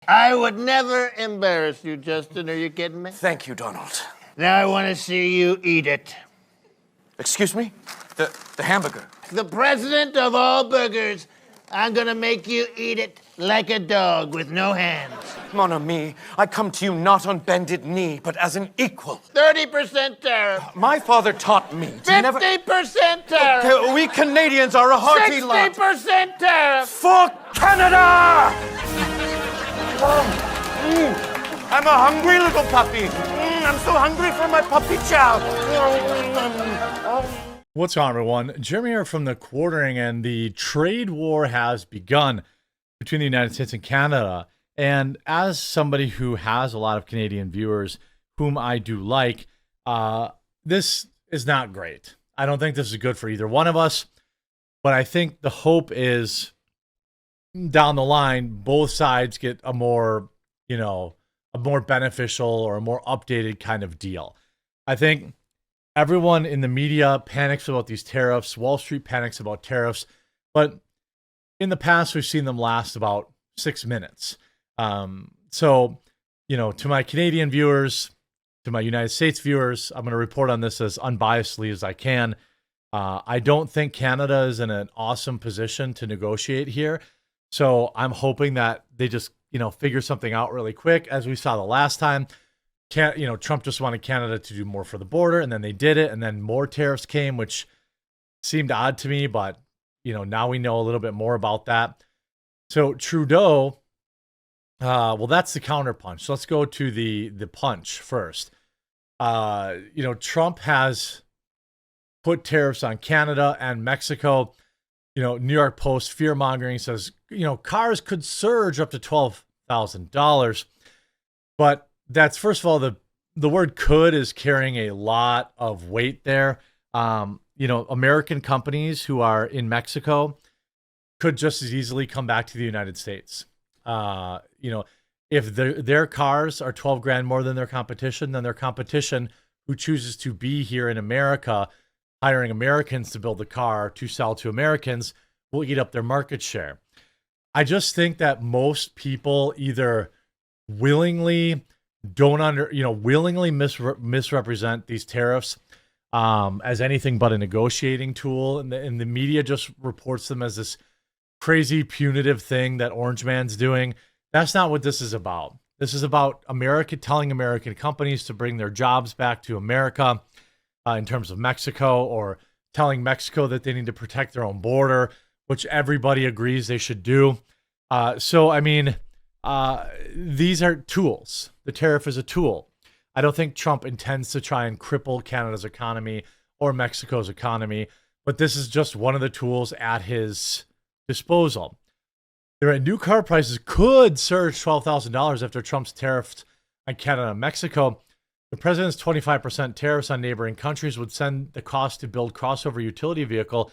I would never embarrass you, Justin. Are you kidding me? Thank you, Donald. Now I want to see you eat it. Excuse me? The hamburger. The president of all burgers, I'm gonna make you eat it like a dog with no hands. Mon ami, I come to you not on bended knee, but as an equal. 30% tariff. My father taught me to 50% tariff. Okay, we Canadians are a hearty lot. 60% tariff. For Canada! I'm a hungry little puppy. I'm so hungry for my puppy chow. What's on, everyone? Jeremy here from the Quartering, and the trade war has begun between the United States and Canada. And as somebody who has a lot of Canadian viewers, whom I do like, this is not great. I don't think this is good for either one of us, but I think the hope is down the line, both sides get a more, a more beneficial or a more updated kind of deal. I think everyone in the media panics about these tariffs. Wall Street panics about tariffs. But in the past, we've seen them last about 6 minutes. So, to my Canadian viewers, to my United States viewers, I'm going to report on this as unbiasedly as I can. I don't think Canada is in an awesome position to negotiate here. So I'm hoping that they just, figure something out really quick, as we saw the last time. Trump just wanted Canada to do more for the border, and then they did it, and then more tariffs came, which seemed odd to me, but now we know a little bit more about that. So Trudeau, that's the counterpunch. So let's go to the punch first. Trump has put tariffs on Canada and Mexico. New York Post fear mongering says, cars could surge up to $12,000, but that's, first of all, the word could is carrying a lot of weight there. American companies who are in Mexico could just as easily come back to the United States. If their cars are 12 grand more than their competition, then their competition who chooses to be here in America, hiring Americans to build the car to sell to Americans, will eat up their market share. I just think that most people either willingly misrepresent these tariffs as anything but a negotiating tool, and the media just reports them as this crazy punitive thing that Orange Man's doing. That's not what this is about. This is about America telling American companies to bring their jobs back to America in terms of Mexico, or telling Mexico that they need to protect their own border, which everybody agrees they should do. These are tools. The tariff is a tool. I don't think Trump intends to try and cripple Canada's economy or Mexico's economy, but this is just one of the tools at his disposal. New car prices could surge $12,000 after Trump's tariffs on Canada and Mexico. The president's 25% tariffs on neighboring countries would send the cost to build crossover utility vehicle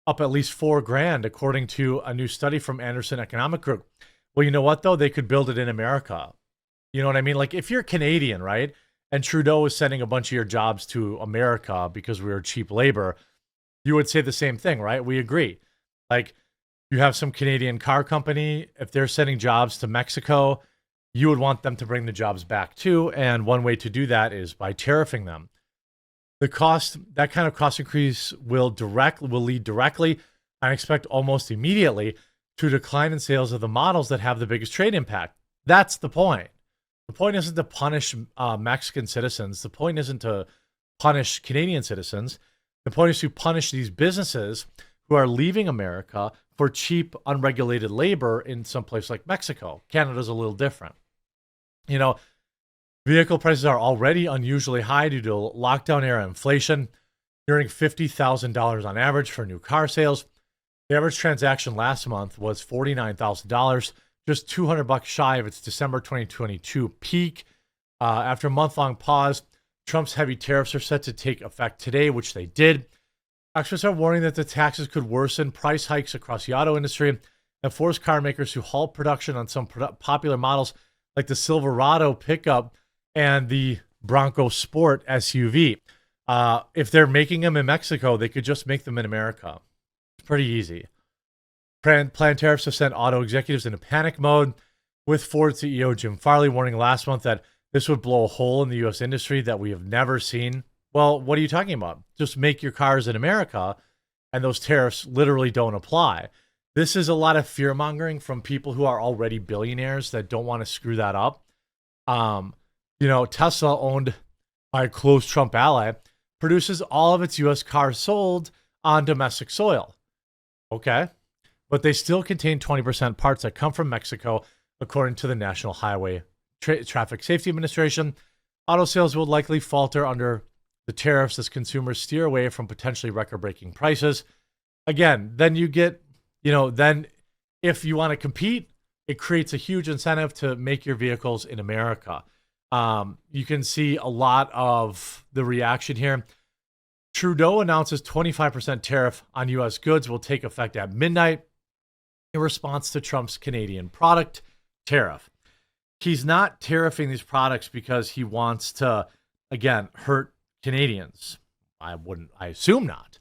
up at least $4,000, according to a new study from Anderson Economic Group. Well, you know what, though? They could build it in America. You know what I mean? Like, if you're Canadian, right, and Trudeau is sending a bunch of your jobs to America because we are cheap labor, you would say the same thing, right? We agree. Like, you have some Canadian car company, if they're sending jobs to Mexico, you would want them to bring the jobs back too. And one way to do that is by tariffing them. That kind of cost increase will lead directly, I expect almost immediately, to a decline in sales of the models that have the biggest trade impact. That's the point. The point isn't to punish Mexican citizens. The point isn't to punish Canadian citizens. The point is to punish these businesses who are leaving America for cheap, unregulated labor in some place like Mexico. Canada's a little different. Vehicle prices are already unusually high due to lockdown era inflation, nearing $50,000 on average for new car sales. The average transaction last month was $49,000, just $200 shy of its December 2022 peak. After a month-long pause, Trump's heavy tariffs are set to take effect today, which they did. Experts are warning that the taxes could worsen price hikes across the auto industry and force car makers to halt production on some popular models like the Silverado pickup and the Bronco Sport SUV. If they're making them in Mexico, they could just make them in America. It's pretty easy. Planned tariffs have sent auto executives into panic mode, with Ford CEO Jim Farley warning last month that this would blow a hole in the U.S. industry that we have never seen. Well, what are you talking about? Just make your cars in America, and those tariffs literally don't apply. This is a lot of fear mongering from people who are already billionaires that don't want to screw that up. Tesla, owned by a close Trump ally, produces all of its U.S. cars sold on domestic soil. Okay. But they still contain 20% parts that come from Mexico, according to the National Highway Traffic Safety Administration. Auto sales will likely falter under the tariffs as consumers steer away from potentially record-breaking prices. Again, then you get, then if you want to compete, it creates a huge incentive to make your vehicles in America. You can see a lot of the reaction here. Trudeau announces 25% tariff on U.S. goods will take effect at midnight in response to Trump's Canadian product tariff. He's not tariffing these products because he wants to, again, hurt Canadians. I assume not.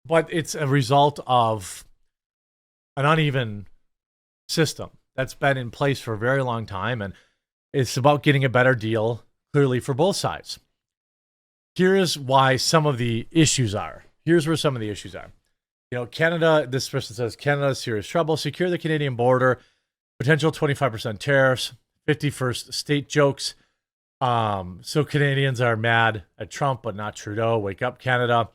But it's a result of an uneven system that's been in place for a very long time, and it's about getting a better deal, clearly, for both sides. Here is why some of the issues are. Here's where some of the issues are. Canada, this person says, Canada, serious trouble. Secure the Canadian border. Potential 25% tariffs. 51st state jokes. So Canadians are mad at Trump, but not Trudeau. Wake up, Canada.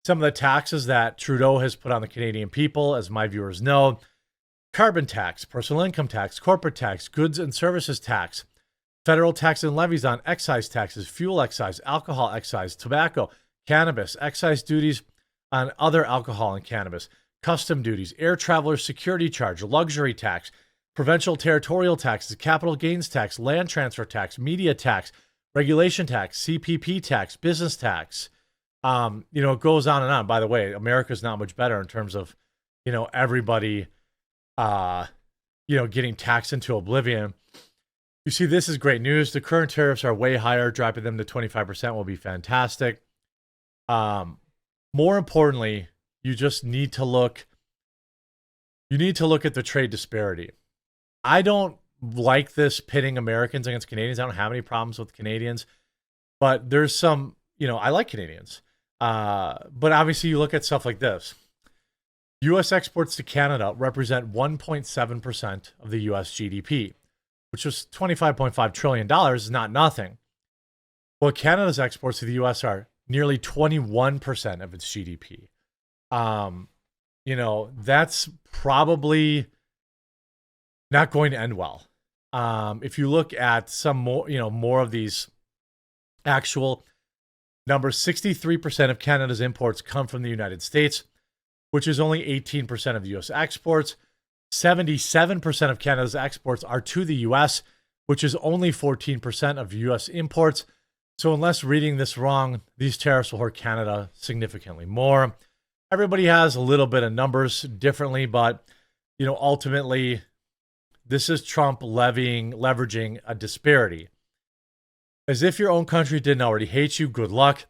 Some of the taxes that Trudeau has put on the Canadian people, as my viewers know: carbon tax, personal income tax, corporate tax, goods and services tax, federal tax and levies on excise taxes, fuel excise, alcohol excise, tobacco, cannabis, excise duties on other alcohol and cannabis, custom duties, air traveler security charge, luxury tax, provincial territorial taxes, capital gains tax, land transfer tax, media tax, regulation tax, CPP tax, business tax. It goes on and on. By the way, America's not much better in terms of, everybody, getting taxed into oblivion. You see, this is great news. The current tariffs are way higher. Dropping them to 25% will be fantastic. More importantly, you just need to look. You need to look at the trade disparity. I don't like this pitting Americans against Canadians. I don't have any problems with Canadians, but there's some, I like Canadians. But obviously you look at stuff like this. U.S. exports to Canada represent 1.7% of the U.S. GDP, which is $25.5 trillion, is not nothing. Well, Canada's exports to the U.S. are nearly 21% of its GDP. That's probably not going to end well. If you look at some more of these actual numbers, 63% of Canada's imports come from the United States, which is only 18% of the U.S. exports. 77% of Canada's exports are to the U.S., which is only 14% of U.S. imports. So unless reading this wrong, these tariffs will hurt Canada significantly more. Everybody has a little bit of numbers differently, but ultimately, this is Trump leveraging a disparity. As if your own country didn't already hate you, good luck.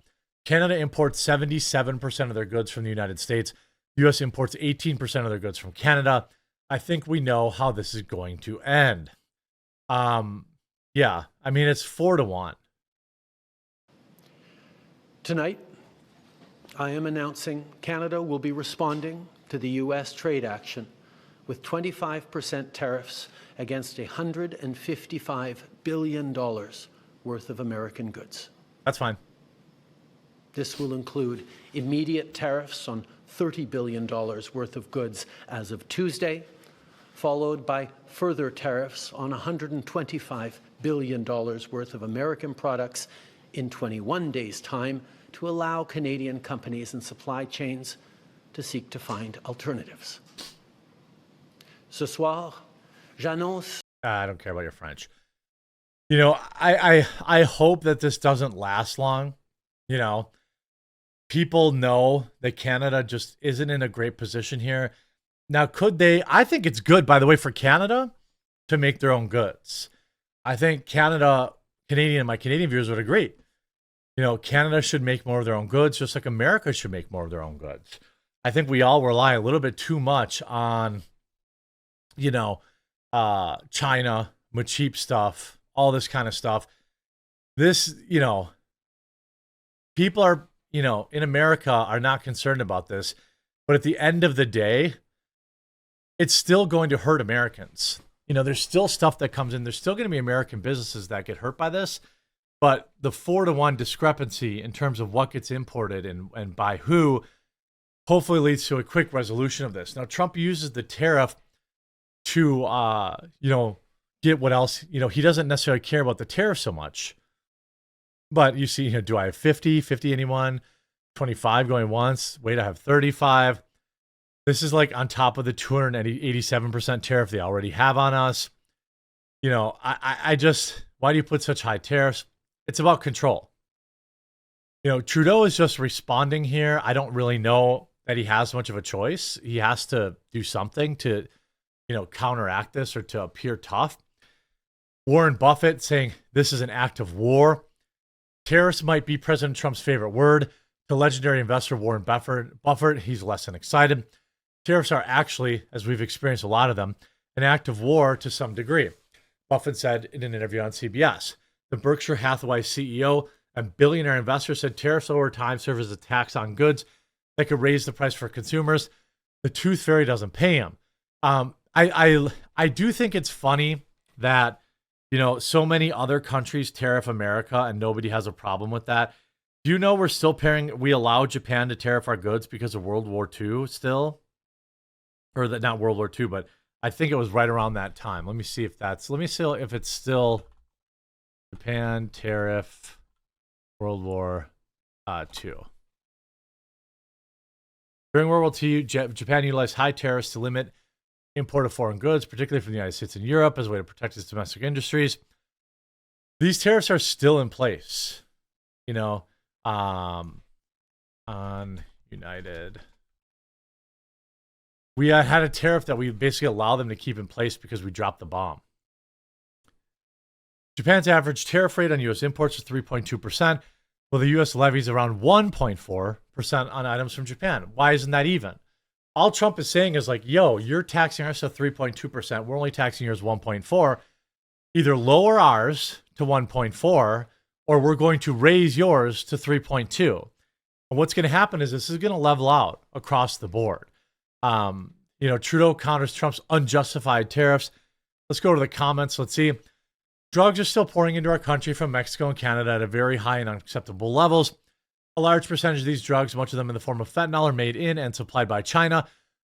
Canada imports 77% of their goods from the United States. The U.S. imports 18% of their goods from Canada. I think we know how this is going to end. It's 4-1. Tonight, I am announcing Canada will be responding to the U.S. trade action with 25% tariffs against $155 billion worth of American goods. That's fine. This will include immediate tariffs on $30 billion worth of goods as of Tuesday, followed by further tariffs on $125 billion worth of American products in 21 days' time to allow Canadian companies and supply chains to seek to find alternatives. Ce soir, j'annonce... I don't care about your French. I hope that this doesn't last long. People know that Canada just isn't in a great position here. Now, could they? I think it's good, by the way, for Canada to make their own goods. I think my Canadian viewers would agree. Canada should make more of their own goods, just like America should make more of their own goods. I think we all rely a little bit too much on, China, cheap stuff, all this kind of stuff. This, people are, in America are not concerned about this, but at the end of the day, it's still going to hurt Americans. There's still stuff that comes in. There's still going to be American businesses that get hurt by this, but the 4-to-1 discrepancy in terms of what gets imported and by who hopefully leads to a quick resolution of this. Now, Trump uses the tariff to, get what else, he doesn't necessarily care about the tariff so much. But you see, do I have 50 anyone? 25 going once. Wait, I have 35. This is like on top of the 287% tariff they already have on us. I just, why do you put such high tariffs? It's about control. Trudeau is just responding here. I don't really know that he has much of a choice. He has to do something to, counteract this or to appear tough. Warren Buffett saying this is an act of war. Tariffs might be President Trump's favorite word. To legendary investor Warren Buffett, he's less than excited. Tariffs are actually, as we've experienced a lot of them, an act of war to some degree. Buffett said in an interview on CBS. The Berkshire Hathaway CEO and billionaire investor said tariffs over time serve as a tax on goods that could raise the price for consumers. The tooth fairy doesn't pay him. I do think it's funny that so many other countries tariff America and nobody has a problem with that. Do you know we allow Japan to tariff our goods because of World War II still? Or that, not World War II, but I think it was right around that time. Let me see if it's still Japan tariff World War II. During World War II, Japan utilized high tariffs to limit import of foreign goods, particularly from the United States and Europe, as a way to protect its domestic industries. These tariffs are still in place, on United. We had a tariff that we basically allow them to keep in place because we dropped the bomb. Japan's average tariff rate on U.S. imports is 3.2%, while the U.S. levies around 1.4% on items from Japan. Why isn't that even? All Trump is saying is like, yo, you're taxing us at 3.2%. We're only taxing yours 1.4%. Either lower ours to 1.4%, or we're going to raise yours to 3.2%. And what's going to happen is this is going to level out across the board. Trudeau counters Trump's unjustified tariffs. Let's go to the comments. Let's see. Drugs are still pouring into our country from Mexico and Canada at a very high and unacceptable levels. A large percentage of these drugs, much of them in the form of fentanyl, are made in and supplied by China.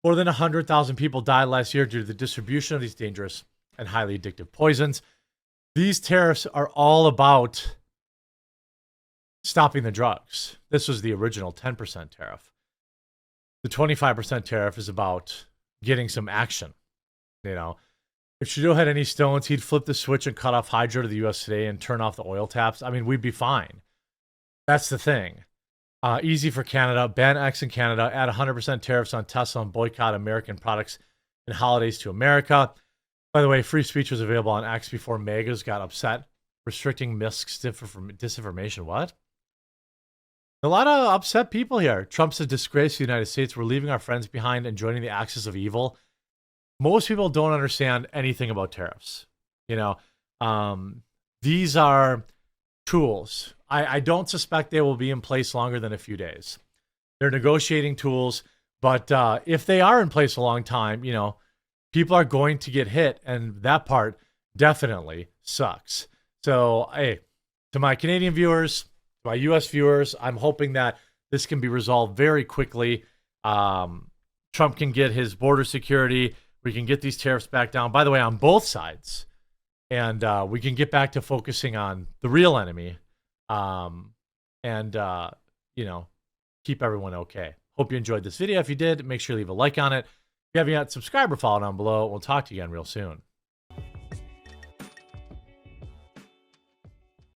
More than 100,000 people died last year due to the distribution of these dangerous and highly addictive poisons. These tariffs are all about stopping the drugs. This was the original 10% tariff. The 25% tariff is about getting some action. If Trudeau had any stones, he'd flip the switch and cut off hydro to the U.S. today and turn off the oil taps. I mean, we'd be fine. That's the thing. Easy for Canada. Ban X in Canada. Add 100% tariffs on Tesla and boycott American products and holidays to America. By the way, free speech was available on X before MAGAs got upset. Restricting disinformation. What? A lot of upset people here. Trump's a disgrace to the United States. We're leaving our friends behind and joining the axis of evil. Most people don't understand anything about tariffs. These are tools. I don't suspect they will be in place longer than a few days. They're negotiating tools, but if they are in place a long time, people are going to get hit, and that part definitely sucks. So, hey, to my Canadian viewers, my U.S. viewers, I'm hoping that this can be resolved very quickly. Trump can get his border security. We can get these tariffs back down, by the way, on both sides. And we can get back to focusing on the real enemy keep everyone okay. Hope you enjoyed this video. If you did, make sure you leave a like on it. If you haven't yet, subscribe or follow down below. We'll talk to you again real soon.